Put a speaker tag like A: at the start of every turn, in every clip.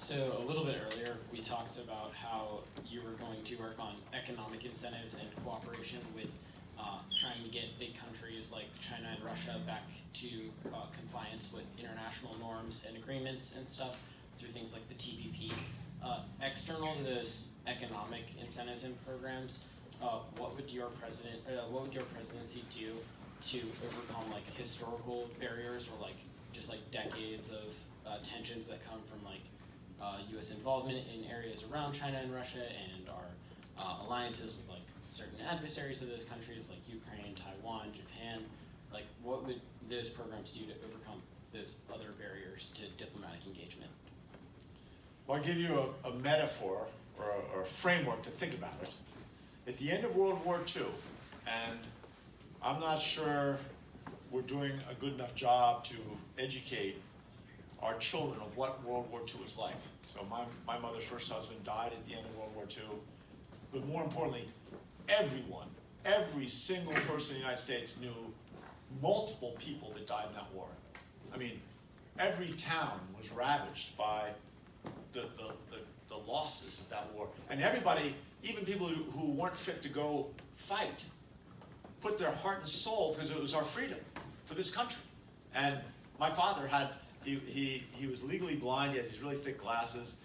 A: So a little bit earlier, we talked about how you were going to work on economic incentives and cooperation with trying to get big countries like China and Russia back to compliance with international norms and agreements and stuff through things like the TPP. External to those economic incentives and programs, what would your presidency do to overcome like historical barriers or like just like decades of tensions that come from like U.S. involvement in areas around China and Russia and our alliances with like certain adversaries of those countries like Ukraine, Taiwan, Japan? Like, what would those programs do to overcome those other barriers to diplomatic engagement?
B: Well, I'll give you a metaphor or a framework to think about it. At the end of World War II, and I'm not sure we're doing a good enough job to educate our children of what World War II was like. So my mother's first husband died at the end of World War II. But more importantly, every single person in the United States knew multiple people that died in that war. I mean, every town was ravaged by the losses of that war. And everybody, even people who weren't fit to go fight, put their heart and soul because it was our freedom for this country. And my father had, he was legally blind, he had these really thick glasses,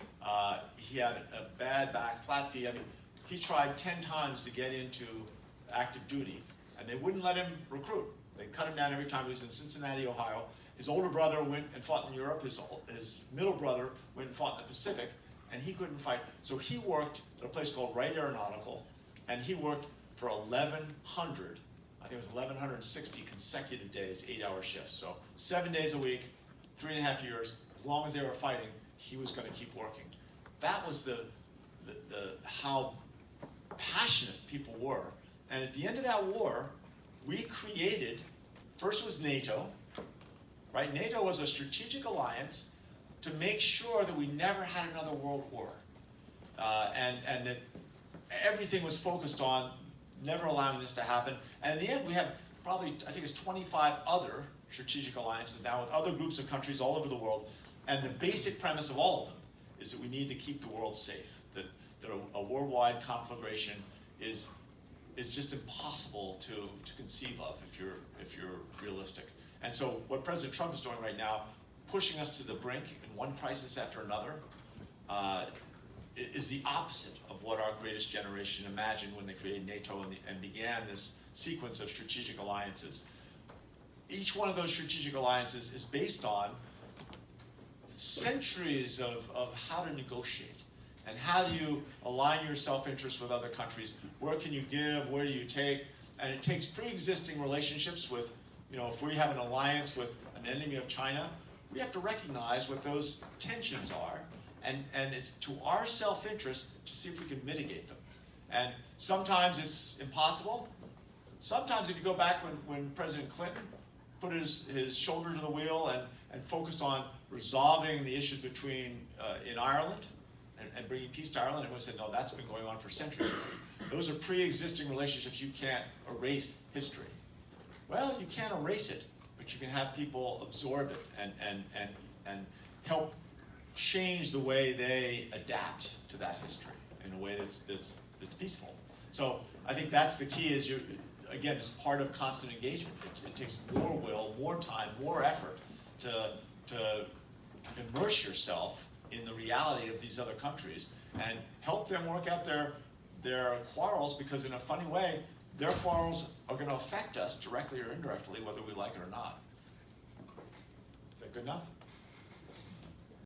B: he had a bad back, flat feet. I mean, he tried 10 times to get into active duty, and they wouldn't let him recruit. They cut him down every time. He was in Cincinnati, Ohio. His older brother went and fought in Europe. His middle brother went and fought in the Pacific, and he couldn't fight. So he worked at a place called Wright Aeronautical, and he worked for 1,100, I think it was 1,160 consecutive days, 8-hour shifts. So 7 days a week, 3.5 years, as long as they were fighting, he was going to keep working. That was how passionate people were. And at the end of that war, we created, first was NATO, right? NATO was a strategic alliance to make sure that we never had another world war. And that everything was focused on never allowing this to happen. And in the end, we have probably, I think it's 25 other strategic alliances now with other groups of countries all over the world. And the basic premise of all of them is that we need to keep the world safe, that a worldwide conflagration is just impossible to conceive of if you're realistic. And so what President Trump is doing right now, pushing us to the brink in one crisis after another, is the opposite of what our greatest generation imagined when they created NATO and began this sequence of strategic alliances. Each one of those strategic alliances is based on centuries of how to negotiate. And how do you align your self-interest with other countries? Where can you give? Where do you take? And it takes pre-existing relationships with, if we have an alliance with an enemy of China, we have to recognize what those tensions are. And it's to our self-interest to see if we can mitigate them. And sometimes it's impossible. Sometimes if you go back when President Clinton put his shoulder to the wheel and focused on resolving the issues between in Ireland, and bringing peace to Ireland, everyone said, no, that's been going on for centuries. Those are pre-existing relationships. You can't erase history. Well, you can't erase it, but you can have people absorb it and help change the way they adapt to that history in a way that's peaceful. So I think that's the key is again, it's part of constant engagement. It takes more will, more time, more effort to immerse yourself in the reality of these other countries and help them work out their quarrels, because in a funny way, their quarrels are going to affect us directly or indirectly, whether we like it or not. Is that good enough?